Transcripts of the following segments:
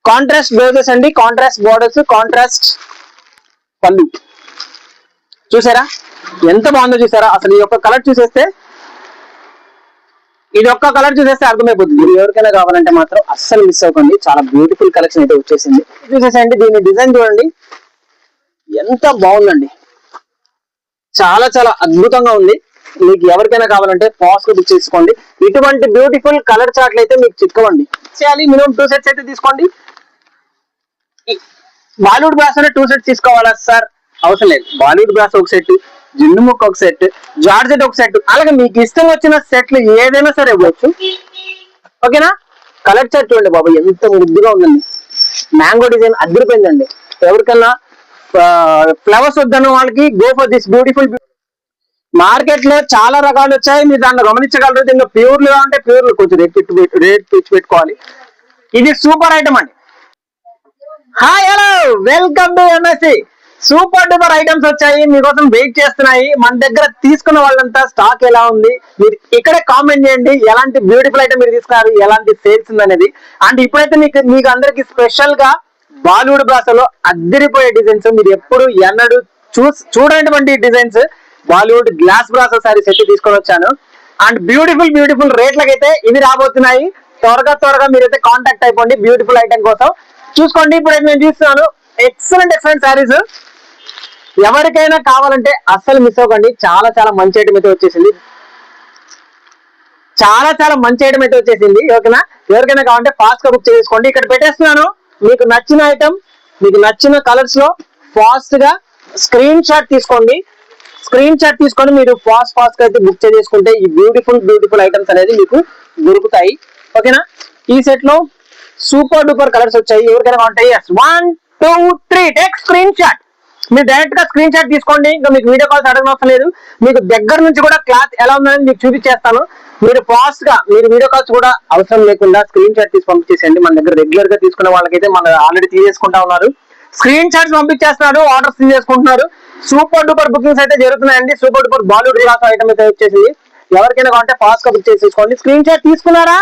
Contrast blouses అండి, contrast borders, contrast పళ్ళు. చూసారా ఎంత బాగుందో చూసారా. అసలు ఈ యొక్క కలర్ చూసేస్తే, ఇది ఒక్క కలర్ చూసేస్తే అర్థమైపోతుంది. మీరు ఎవరికైనా కావాలంటే మాత్రం అస్సలు మిస్ అవ్వకండి. చాలా బ్యూటిఫుల్ కలెక్షన్ అయితే వచ్చేసింది. చూసేసండి దీని డిజైన్ చూడండి ఎంత బాగుందండి. చాలా చాలా అద్భుతంగా ఉంది. మీకు ఎవరికైనా కావాలంటే ఫాస్ట్ గా బుక్ చేసుకోండి. ఇటువంటి బ్యూటిఫుల్ కలర్ చార్ట్లు అయితే మీకు చిక్కవండి. చేయాలి మినిమం 2 సెట్స్ అయితే తీసుకోండి. బాలీవుడ్ బ్రాస్ అంటే 2 సెట్స్ తీసుకోవాలా సార్? అవసరం లేదు. బాలీవుడ్ బ్రాస్ ఒక సెట్, జిండు ముక్క ఒక సెట్, జార్జెట్ ఒక సెట్, అలాగే మీకు ఇష్టం వచ్చిన సెట్లు ఏదైనా సరే ఇవ్వచ్చు. ఓకేనా. కలర్ చార్ట్ చూడండి బాబు ఎంత ముద్దుగా ఉందండి. మ్యాంగో డిజైన్ అదిరిపోయిందండి. ఎవరికైనా ఫ్లవర్స్ వద్దన్న వాళ్ళకి go for this beautiful. Market లో చాలా రకాలు వచ్చాయి, మీరు దాంట్లో గమనించగలరు. దీనిలో ప్యూర్లు అంటే ప్యూర్లు కొంచెం రేట్ పెట్టుకోవాలి. ఇది సూపర్ ఐటమ్ అండి. Hi hello welcome to MSc. Super duper items వచ్చాయి, మీకోసం వెయిట్ చేస్తున్నాయి. మన దగ్గర తీసుకున్న వాళ్ళంతా స్టాక్ ఎలా ఉంది మీరు ఇక్కడే కామెంట్ చేయండి. ఎలాంటి బ్యూటిఫుల్ ఐటమ్ మీరు తీసుకున్నారు, ఎలాంటి సేల్స్ ఉంది అనేది. అండ్ ఇప్పుడైతే మీకు అందరికి స్పెషల్ గా బాలీవుడ్ భాషలో అద్దరిపోయే డిజైన్స్, మీరు ఎప్పుడు ఎన్నడూ చూడనటువంటి designs Bollywood glass brasso saris అయితే తీసుకొని వచ్చాను. అండ్ బ్యూటిఫుల్ రేట్లకైతే ఇవి రాబోతున్నాయి. త్వరగా మీరైతే కాంటాక్ట్ అయిపోండి బ్యూటిఫుల్ ఐటమ్ కోసం. చూసుకోండి ఇప్పుడైతే నేను చూస్తున్నాను ఎక్సలెంట్ సారీస్. ఎవరికైనా కావాలంటే అస్సలు మిస్ అవ్వకండి. చాలా మంచి ఐటమ్ అయితే వచ్చేసింది. చాలా మంచి ఐటమ్ అయితే వచ్చేసింది. ఓకేనా. ఎవరికైనా కావాలంటే ఫాస్ట్ గా బుక్ చేసుకోండి. ఇక్కడ పెట్టేస్తున్నాను. మీకు నచ్చిన ఐటమ్, మీకు నచ్చిన కలర్స్ లో ఫాస్ట్ గా స్క్రీన్ షాట్ తీసుకోండి. మీరు ఫాస్ట్ గా అయితే బుక్ చేసుకుంటే ఈ బ్యూటిఫుల్ ఐటమ్స్ అనేది మీకు దొరుకుతాయి. ఓకేనా. ఈ సెట్ లో సూపర్ డూపర్ కలర్స్ వచ్చాయి. ఎవరికైనా కావాలంటే 1 2 3 టేక్ స్క్రీన్ షాట్. మీరు డైరెక్ట్ గా స్క్రీన్ షాట్ తీసుకోండి. ఇంకా మీకు వీడియో కాల్స్ అడగనవసరం లేదు. మీకు దగ్గర నుంచి కూడా క్లాత్ ఎలా ఉందని మీకు చూపించేస్తాను. మీరు ఫాస్ట్ గా మీరు వీడియో కాల్స్ కూడా అవసరం లేకుండా స్క్రీన్ షాట్ తీసి పంపించేసేయండి. మన దగ్గర రెగ్యులర్ గా తీసుకునే వాళ్ళకైతే మన ఆల్రెడీ తీసేసుకుంటా ఉన్నారు. స్క్రీన్ షాట్స్ పంపించేస్తున్నారు, ఆర్డర్స్ తీసుకుంటున్నారు. సూపర్ డూపర్ బుకింగ్స్ అయితే జరుగుతున్నాయండి. Super duper Bollywood glass item అయితే వచ్చేసింది. ఎవరికైనా కావాలంటే ఫాస్ట్ గా బుక్ చేసేసుకోండి. స్క్రీన్ షాట్ తీసుకున్నారా?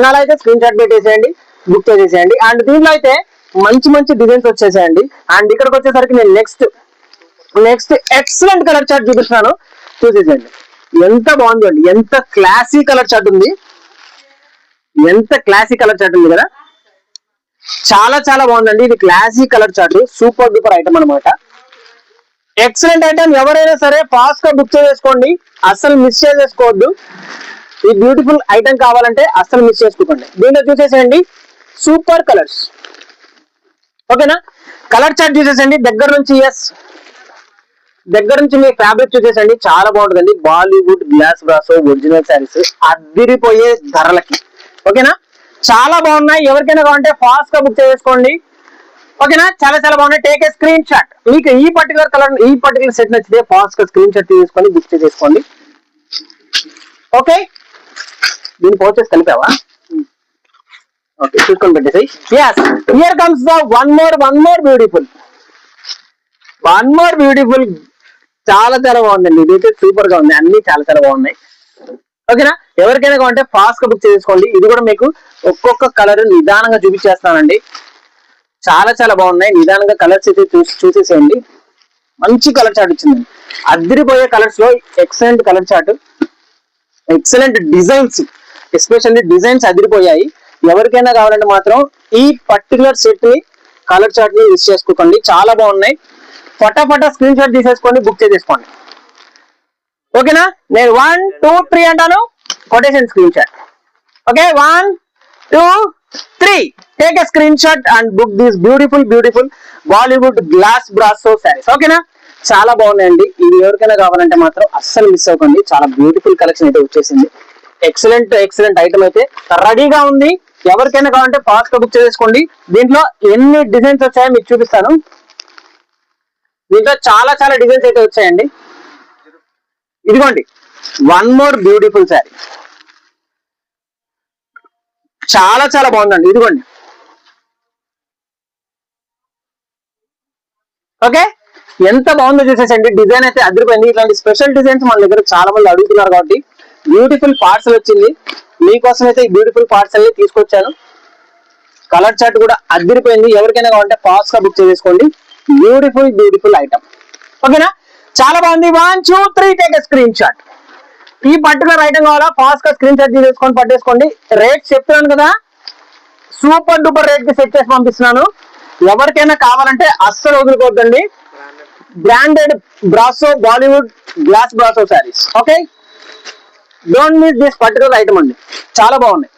అలా అయితే స్క్రీన్ షాట్ పెట్టేసేయండి, బుక్ చేసేసేయండి. అండ్ దీంట్లో అయితే మంచి డిజైన్స్ వచ్చేసాయండి. అండ్ ఇక్కడికి వచ్చేసరికి నేను నెక్స్ట్ ఎక్సలెంట్ కలర్ చార్ట్ చూపిస్తున్నాను. చూసేసేయండి ఎంత బాగుందండి. ఎంత క్లాసీ కలర్ చార్ట్ ఉంది. కదా. చాలా బాగుందండి. ఇది classy colour chart, super duper item అనమాట. Excellent item. ఎవరైనా సరే ఫాస్ట్ గా బుక్ చేసుకోండి, అస్సలు మిస్ చేసుకోవద్దు. ఈ బ్యూటిఫుల్ ఐటమ్ కావాలంటే అస్సలు మిస్ చేసుకోకండి. దీంట్లో చూసేసేయండి సూపర్ కలర్స్. ఓకేనా. కలర్ చార్ట్ చూసేసండి దగ్గర నుంచి మీ ఫ్యాబ్రిక్ చూసేసండి. చాలా బాగుంటుందండి. Bollywood glass brasso original saris అద్దిరిపోయే ధరలకి. ఓకేనా. చాలా బాగున్నాయి. ఎవరికైనా కావాలంటే ఫాస్ట్ గా బుక్ చేసుకోండి. ఓకేనా. చాలా బాగున్నాయి. Take a screen shot. మీకు ఈ పర్టికులర్ కలర్, ఈ పర్టికులర్ సెట్ నచ్చితే ఫాస్ట్ గా స్క్రీన్ షాట్ తీసుకొని బుక్ చేసుకోండి. ఓకే. దీన్ని పర్చేస్ కలిపావా? ఓకే, చూసుకొని పెట్టేసి. yes, here comes the one more beautiful. చాలా బాగుందండి. ఇదైతే సూపర్ గా ఉంది. అన్ని చాలా బాగున్నాయి. ఓకేనా. ఎవరికైనా కావాలంటే ఫాస్ట్ గా బుక్ చేసుకోండి. ఇది కూడా మీకు ఒక్కొక్క కలర్ నిదానంగా చూపించేస్తానండి. చాలా బాగున్నాయి. నిదానంగా కలర్స్ అయితే చూసేసేయండి. మంచి కలర్ చార్ట్ వచ్చిందండి. అద్దరిపోయే కలర్స్ లో excellent colour chart, excellent designs, especially designs అదిరిపోయాయి. ఎవరికైనా కావాలంటే మాత్రం ఈ పర్టికులర్ సెట్ ని, కలర్ చార్ట్ ని యూజ్ చేసుకోకండి. చాలా బాగున్నాయి. ఫటాఫటా స్క్రీన్ షాట్ తీసేసుకోండి, బుక్ చేసేసుకోండి. ఓకేనా. నేను 1 2 3 అంటాను, quotation screenshot. Okay, 1 2 3 take a screenshot and book this beautiful Bollywood glass brasso saris. ఓకేనా. చాలా బాగున్నాయండి. ఇది ఎవరికైనా కావాలంటే మాత్రం అస్సలు మిస్ అవ్వకండి. చాలా బ్యూటిఫుల్ కలెక్షన్ అయితే వచ్చేసింది. ఎక్సలెంట్ ఐటమ్ అయితే రెడీగా ఉంది. ఎవరికైనా కావాలంటే ఫాస్ట్ గా బుక్ చేసుకోండి. దీంట్లో ఎన్ని డిజైన్స్ వచ్చాయో మీకు చూపిస్తాను. దీంట్లో చాలా డిజైన్స్ అయితే వచ్చాయండి. ఇదిగోండి వన్ మోర్ బ్యూటిఫుల్ శారీ. చాలా బాగుందండి. ఇదిగోండి. ఓకే, ఎంత బాగుందో చూసేసండి. డిజైన్ అయితే అదిరిపోయింది. ఇట్లాంటి స్పెషల్ డిజైన్స్ మన దగ్గర చాలా మంది అడుగుతున్నారు కాబట్టి బ్యూటిఫుల్ పార్సల్ వచ్చింది. మీకోసం అయితే ఈ బ్యూటిఫుల్ పార్సల్ తీసుకొచ్చాను. కలర్ చార్ట్ కూడా అదిరిపోయింది. ఎవరికైనా కావాలంటే ఫాస్ట్ గా బుక్ చేసుకోండి. Beautiful beautiful item. ఓకేనా, చాలా బాగుంది. 1 2 3 టేక్ స్క్రీన్ షాట్. ఈ పర్టికులర్ ఐటమ్ కావాలా, ఫాస్ట్ గా స్క్రీన్ షాట్ తీసుకొని పట్టేసుకోండి. రేట్ చెప్తున్నాను కదా, సూపర్ డూపర్ రేట్ కి సెట్ చేసి పంపిస్తున్నాను. ఎవరికైనా కావాలంటే అస్సలు వదులుకోవద్దండి. Branded brasso Bollywood glass brasso saris. Okay, don't miss this particular item అండి, చాలా బాగున్నాయి.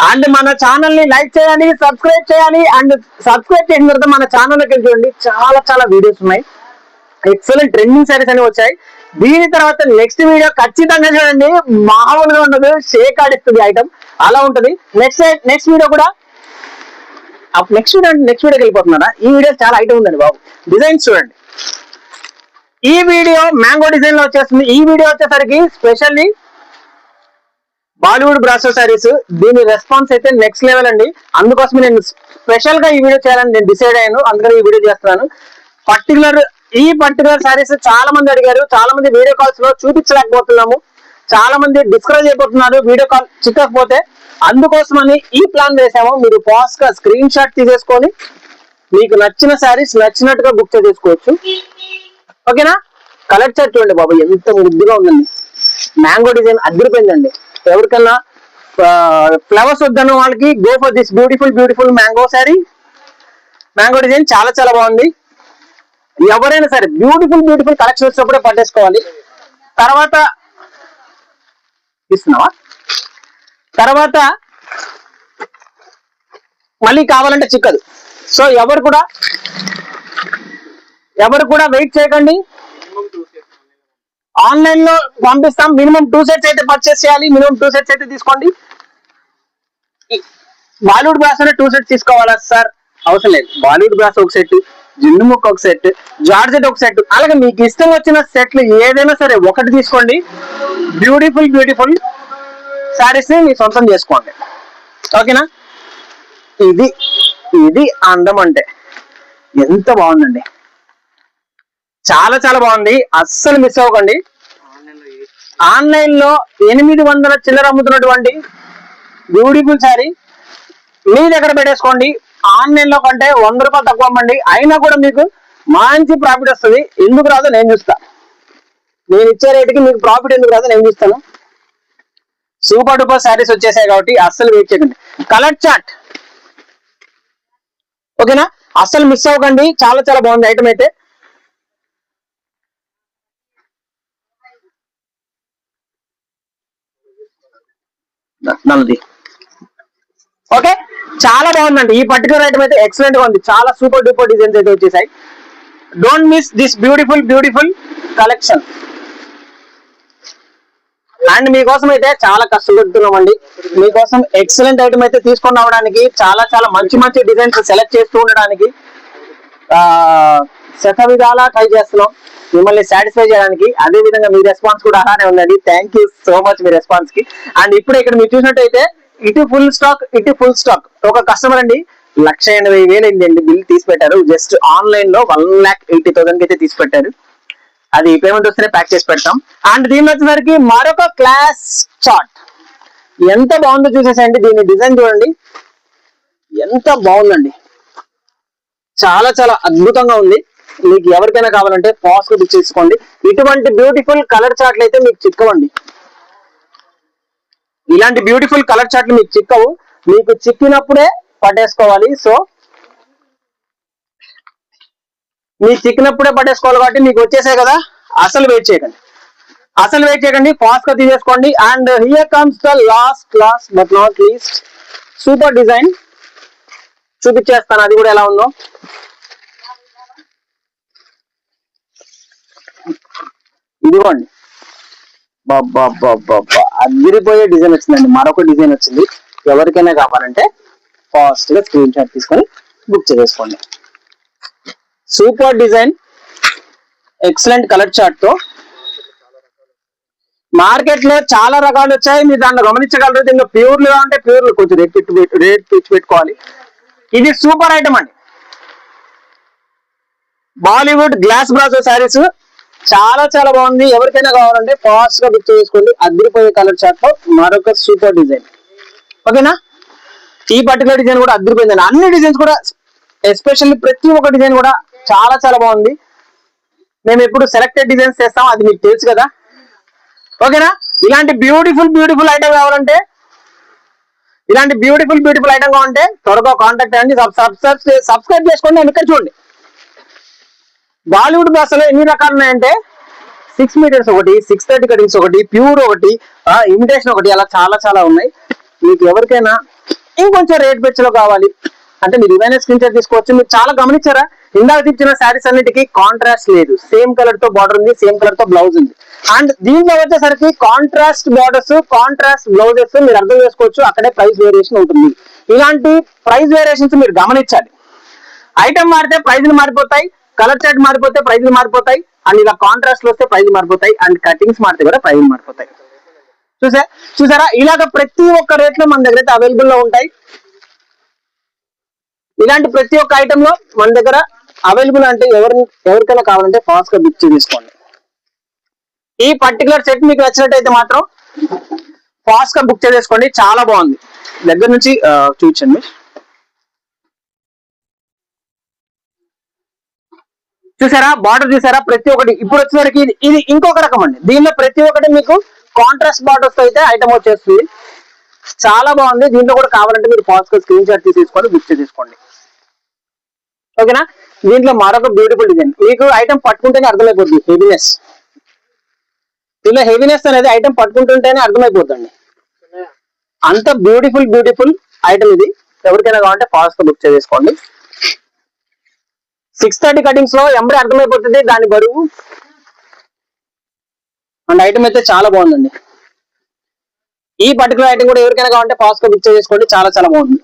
అండ్ మన ఛానల్ ని లైక్ చేయాలి, సబ్స్క్రైబ్ చేయాలి. అండ్ సబ్స్క్రైబ్ చేసిన తర్వాత మన ఛానల్లోకి వెళ్ళి చూడండి, చాలా చాలా వీడియోస్ ఉన్నాయి. ఎక్సలెంట్ ట్రెండింగ్ శారీస్ అని వచ్చాయి. దీని తర్వాత నెక్స్ట్ వీడియో ఖచ్చితంగా చూడండి, మామూలుగా ఉండదు, షేక్ ఆడిస్తుంది ఐటమ్, అలా ఉంటది. నెక్స్ట్ వీడియో కూడా నెక్స్ట్ వీడియోకి వెళ్ళిపోతున్నారా? ఈ వీడియో చాలా ఐటమ్ ఉందండి బాబు. డిజైన్స్ చూడండి. ఈ వీడియో మ్యాంగో డిజైన్ లో వచ్చేస్తుంది. ఈ వీడియో వచ్చేసరికి స్పెషల్లీ బాలీవుడ్ బ్రాసో శారీస్. దీని రెస్పాన్స్ అయితే నెక్స్ట్ లెవెల్ అండి. అందుకోసం నేను స్పెషల్ గా ఈ వీడియో చేయాలని నేను డిసైడ్ అయ్యాను. అందుకని ఈ వీడియో చేస్తున్నాను. ఈ పర్టికులర్ శారీస్ చాలా మంది అడిగారు. చాలా మంది వీడియో కాల్స్ లో చూపించలేకపోతున్నాము. చాలా మంది డిస్కరేజ్ అయిపోతున్నారు వీడియో కాల్ చిక్కకపోతే. అందుకోసమని ఈ ప్లాన్ వేసాము. మీరు ఫాస్ట్ గా స్క్రీన్ షాట్ తీసేసుకొని మీకు నచ్చిన శారీస్ నచ్చినట్టుగా బుక్ చేసుకోవచ్చు. ఓకేనా, కలర్ చార్ట్ చూడండి బాబు, ఎంత ముద్దుగా ఉందండి. మ్యాంగో డిజైన్ అదిరిపోయిందండి. ఎవరికన్నా ఫ్లవర్స్ వద్దన్న వాళ్ళకి go for this beautiful beautiful mango sari. Mango design చాలా చాలా బాగుంది. ఎవరైనా సరే బ్యూటిఫుల్ బ్యూటిఫుల్ కలెక్షన్ వచ్చినప్పుడే పట్టేసుకోవాలి. తర్వాత ఇస్తున్నావా, తర్వాత మళ్ళీ కావాలంటే చిక్కదు. సో ఎవరు కూడా వెయిట్ చేయకండి. ఆన్లైన్ లో పంపిస్తాం. మినిమం 2 సెట్స్ అయితే పర్చేస్ చేయాలి. మినిమం 2 సెట్స్ అయితే తీసుకోండి. బాలీవుడ్ బ్రాస్ అంటే 2 సెట్స్ తీసుకోవాలా సార్? అవసరం లేదు. బాలీవుడ్ బ్రాస్ ఒక సెట్, జిన్ను ముక్క ఒక సెట్, జార్జెట్ ఒక సెట్, అలాగే మీకు ఇష్టం వచ్చిన సెట్లు ఏదైనా సరే ఒకటి తీసుకోండి. బ్యూటిఫుల్ బ్యూటిఫుల్ శారీస్ ని మీ సొంతం చేసుకోండి. ఓకేనా, ఇది అందం అంటే. ఎంత బాగుందండి, చాలా చాలా బాగుంది. అస్సలు మిస్ అవ్వకండి. ఆన్లైన్ లో 800 చిల్లర అమ్ముతున్నటువంటి బ్యూటిఫుల్ శారీ మీ దగ్గర పెట్టేసుకోండి. ఆన్లైన్ లో కంటే 100 రూపాయలు తక్కువ అమ్మండి, అయినా కూడా మీకు మంచి ప్రాఫిట్ వస్తుంది. ఎందుకు రాదో నేను చూస్తా. నేను ఇచ్చే రేటుకి మీకు ప్రాఫిట్ ఎందుకు రాదో నేను చూస్తాను. సూపర్ డూపర్ శారీస్ వచ్చేసాయి కాబట్టి అస్సలు వెయిట్ చేయకండి. కలర్ చార్ట్ ఓకేనా, అస్సలు మిస్ అవ్వకండి. చాలా చాలా బాగుంది ఐటమ్ అయితే. నల్లది ఓకే, చాలా బాగుందండి. ఈ పర్టికులర్ ఐటమ్ అయితే ఎక్సలెంట్ గా ఉంది. చాలా సూపర్ డూపర్ డిజైన్స్ అయితే వచ్చేసాయి. Don't miss this beautiful beautiful collection. And మీకోసం అయితే చాలా కష్టపడుతున్నామండి. మీకోసం ఎక్సలెంట్ ఐటమ్ అయితే తీసుకొని రావడానికి, చాలా చాలా మంచి మంచి డిజైన్స్ సెలెక్ట్ చేస్తూ ఉండడానికి శత విధాలా ట్రై చేస్తున్నాం మిమ్మల్ని సాటిస్ఫై చేయడానికి. అదే విధంగా మీ రెస్పాన్స్ కూడా అలానే ఉందండి. Thank you so much me response కి. అండ్ ఇప్పుడు ఇక్కడ మీరు చూసినట్టయితే ఇటు ఫుల్ స్టాక్ ఒక కస్టమర్ అండి 1,80,000 అయిందండి బిల్ తీసి పెట్టారు. జస్ట్ ఆన్లైన్ లో 1,80,000 కి అయితే తీసి పెట్టారు. అది పేమెంట్ వస్తేనే ప్యాక్ చేసి పెడతాం. అండ్ దీని వచ్చేసరికి మరొక క్లాస్ చార్ట్. ఎంత బాగుందో చూసేసండి. దీని డిజైన్ చూడండి, ఎంత బాగుందండి. చాలా చాలా అద్భుతంగా ఉంది. మీకు ఎవరికైనా కావాలంటే ఫాస్ట్ గా బుక్ చేసుకోండి. ఇటువంటి బ్యూటిఫుల్ కలర్ చార్ట్లు అయితే మీకు చిక్కవండి. ఇలాంటి బ్యూటిఫుల్ కలర్ చార్ట్లు మీకు చిక్కవు. మీకు చిక్కినప్పుడే పట్టేసుకోవాలి. సో మీకు చిక్కినప్పుడే పట్టేసుకోవాలి కాబట్టి మీకు వచ్చేసాయి కదా, అసలు వెయిట్ చేయకండి. ఫాస్ట్ గా తీసేసుకోండి. And here comes the last but not least super design చూపించేస్తాను. అది కూడా ఎలా ఉందో. ఇదిగోండి, అదిరిపోయే డిజైన్ వచ్చిందండి. మరొక డిజైన్ వచ్చింది. ఎవరికైనా కావాలంటే ఫాస్ట్ గా స్క్రీన్ షాట్ తీసుకొని బుక్ చేసుకోండి. Super design, excellent colour chart తో. మార్కెట్ లో చాలా రకాలు వచ్చాయి, మీరు దాన్ని గమనించగలరు. దీనిలో ప్యూర్లు అంటే ప్యూర్లు కొంచెం రేట్ పిచ్చి పెట్టుకోవాలి. ఇది సూపర్ ఐటమ్ అండి. బాలీవుడ్ గ్లాస్ బ్రాసో శారీస్ చాలా చాలా బాగుంది. ఎవరికైనా కావాలంటే ఫాస్ట్ గా బుక్ చేసుకోండి. అదిరిపోయే కలర్ చార్ట్ లో మరొక సూపర్ డిజైన్. ఓకేనా, ఈ పర్టికులర్ డిజైన్ కూడా అదిరిపోయిందండి. అన్ని డిజైన్స్ కూడా ఎస్పెషల్లీ ప్రతి ఒక్క డిజైన్ కూడా చాలా చాలా బాగుంది. మేము ఎప్పుడు సెలెక్టెడ్ డిజైన్స్ చేస్తాం, అది మీకు తెలుసు కదా. ఓకేనా? ఇలాంటి బ్యూటిఫుల్ ఐటమ్ కావాలంటే త్వరగా కాంటాక్ట్ అయ్యండి. సబ్స్క్రైబ్ చేసుకోండి. అండ్ ఇక్కడ చూడండి, బాలీవుడ్ భాషలో ఎన్ని రకాలు ఉన్నాయంటే 6 మీటర్స్ ఒకటి, 630 కటింగ్స్ ఒకటి, ప్యూర్ ఒకటి, ఇమిటేషన్ ఒకటి, అలా చాలా చాలా ఉన్నాయి. మీకు ఎవరికైనా ఇంకొంచెం రేట్ పెంచలో కావాలి అంటే మీరు ఏదైనా స్క్రీన్ షాట్ తీసుకోవచ్చు. మీరు చాలా గమనించారా, ఇందాక తెచ్చిన శారీస్ అన్నిటికీ కాంట్రాస్ట్ లేదు, సేమ్ కలర్ తో బార్డర్ ఉంది, సేమ్ కలర్ తో బ్లౌజ్ ఉంది. అండ్ దీంట్లో వచ్చేసరికి కాంట్రాస్ట్ బార్డర్స్, కాంట్రాస్ట్ బ్లౌజెస్ మీరు అర్థం చేసుకోవచ్చు. అక్కడే ప్రైస్ వేరియేషన్ ఉంటుంది. ఇలాంటి ప్రైస్ వేరియేషన్స్ మీరు గమనించాలి. ఐటమ్ మారితే ప్రైజ్లు మారిపోతాయి, కలర్ చార్ట్ మారిపోతే ప్రైజ్లు మారిపోతాయి, అండ్ ఇలా కాంట్రాస్ట్ వస్తే ప్రైజ్లు మారిపోతాయి, అండ్ కటింగ్స్ మారితే కూడా ప్రైజ్లు మారిపోతాయి. చూసారా, ఇలాగ ప్రతి ఒక్క రేట్ లో మన దగ్గర అయితే అవైలబుల్ లో ఉంటాయి. ఇలాంటి ప్రతి ఒక్క ఐటమ్ లో మన దగ్గర అవైలబుల్ అంటే ఎవరికైనా కావాలంటే ఫాస్ట్ గా బుక్ చేసుకోండి. ఈ పర్టికులర్ సెట్ మీకు నచ్చినట్టయితే మాత్రం ఫాస్ట్ గా బుక్ చేసుకోండి. చాలా బాగుంది. దగ్గర నుంచి చూపించండి. చూసారా, బార్డర్ చూసారా, ప్రతి ఒక్కటి. ఇప్పుడు వచ్చేసరికి ఇది ఇంకొక రకం అండి. దీనిలో ప్రతి ఒక్కటి మీకు కాంట్రాస్ట్ బార్డర్స్ అయితే ఐటమ్ వచ్చేస్తుంది. చాలా బాగుంది. దీంట్లో కూడా కావాలంటే మీరు ఫాస్ట్ గా స్క్రీన్ షాట్ తీసేసుకొని బుక్ చేసుకోండి. ఓకేనా? దీంట్లో మరొక బ్యూటిఫుల్ డిజైన్. మీకు ఐటమ్ పట్టుకుంటేనే అర్థమైపోతుంది హెవీనెస్. దీనిలో హెవీనెస్ అనేది ఐటమ్ పట్టుకుంటుంటేనే అర్థమైపోతుంది. అంత బ్యూటిఫుల్ ఐటమ్ ఇది. ఎవరికైనా కావాలంటే ఫాస్ట్ గా బుక్ చేసుకోండి. 630 కటింగ్స్ లో ఎంబ్రాయిడరీ అర్థమైపోతుంది దాని బరువు. అండ్ ఐటమ్ అయితే చాలా బాగుందండి. ఈ పర్టికులర్ ఐటమ్ కూడా ఎవరికైనా కావాలంటే ఫాస్ట్ గా బుక్ చేసుకోండి. చాలా చాలా బాగుంది.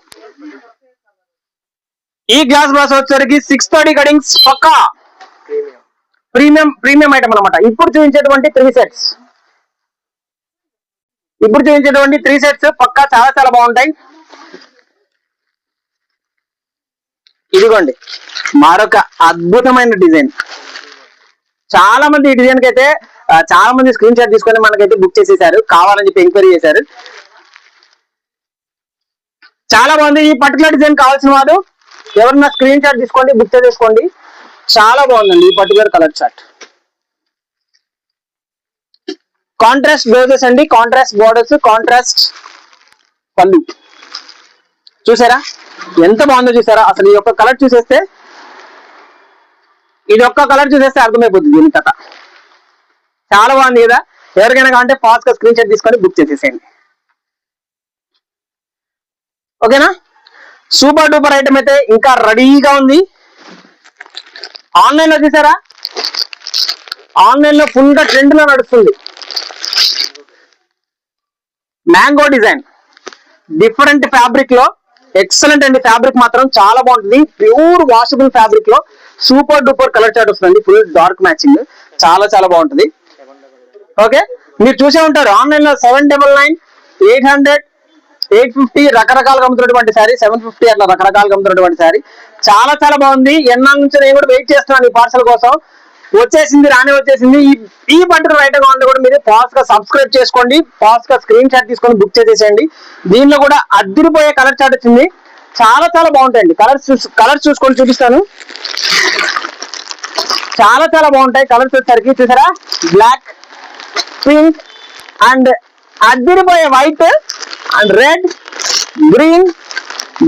ఈ గ్లాస్ బాక్స్ వచ్చేసరికి 630 కటింగ్స్ పక్కా ప్రీమియం ఐటమ్ అనమాట. ఇప్పుడు చూపించేటువంటి 3 సెట్స్ పక్కా చాలా చాలా బాగుంటాయి. ఇదిగోండి మరొక అద్భుతమైన డిజైన్. చాలా మంది ఈ డిజైన్ కి అయితే చాలా మంది స్క్రీన్ షాట్ తీసుకొని మనకైతే బుక్ చేసేసారు, కావాలని చెప్పి ఎంక్వైరీ చేశారు. చాలా బాగుంది. ఈ పర్టికులర్ డిజైన్ కావాల్సిన వారు ఎవరన్నా స్క్రీన్ షాట్ తీసుకోండి, బుక్ చేసుకోండి. చాలా బాగుందండి ఈ particular colour chart. Contrast blouses అండి, కాంట్రాస్ట్ బోర్డర్స్, కాంట్రాస్ట్ పళ్ళు. చూసారా ఎంత బాగుందో చూసారా. అసలు ఈ యొక్క కలర్ చూసేస్తే అర్థమైపోతుంది దీని కథ. చాలా బాగుంది కదా. ఎవరికైనా కావాలంటే ఫాస్ట్ గా స్క్రీన్ షాట్ తీసుకొని బుక్ చేసేసేయండి. ఓకేనా? సూపర్ డూపర్ ఐటమ్ అయితే ఇంకా రెడీగా ఉంది. ఆన్లైన్ లో చూసారా, ఆన్లైన్ లో ఫుల్ గా ట్రెండ్ లో నడుస్తుంది. మ్యాంగో డిజైన్, డిఫరెంట్ ఫ్యాబ్రిక్ లో ఎక్సలెంట్ అండి. ఫ్యాబ్రిక్ మాత్రం చాలా బాగుంటుంది. ప్యూర్ వాషబుల్ ఫ్యాబ్రిక్ లో సూపర్ డూపర్ కలర్ చార్ట్ వస్తుంది. ఫుల్ డార్క్ మ్యాచింగ్, చాలా చాలా బాగుంటుంది. ఓకే, మీరు చూసే ఉంటారు ఆన్లైన్ లో 799, 800, 850 రకరకాలుగా అమ్ముతున్నటువంటి శారీ, 750 అట్లా రకరకాలుగా అమ్ముతున్నటువంటి శారీ. చాలా చాలా బాగుంది. ఎన్నాళ్ళ నుంచి నేను కూడా వెయిట్ చేస్తున్నాను ఈ పార్సల్ కోసం. వచ్చేసింది, వచ్చేసింది. ఈ పర్టికులర్ ఐటమ్ కావాలంటే కూడా మీరు ఫాస్ట్ గా సబ్స్క్రైబ్ చేసుకోండి, ఫాస్ట్ గా స్క్రీన్ షాట్ తీసుకొని బుక్ చేసేసేయండి. దీనిలో కూడా అదిరిపోయే కలర్ చార్ట్ వచ్చింది. చాలా చాలా బాగుంటాయండి. కలర్స్ చూసుకొని చూపిస్తాను. చాలా చాలా బాగుంటాయి కలర్స్ వచ్చేసరికి. చూసారా, బ్లాక్, పింక్ అండ్ అదిరిపోయే white and red, green,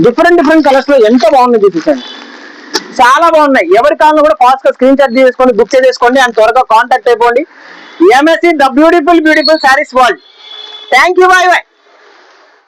different colours లో ఎంత బాగుంది చూపించండి. చాలా బాగున్నాయి. ఎవరి కావాలన్నా కూడా ఫాస్ట్ గా స్క్రీన్ షాట్ చేసుకొని బుక్ చేసుకోండి అండ్ త్వరగా కాంటాక్ట్ అయిపోండి. MSc the beautiful saris world. Thank you, by by.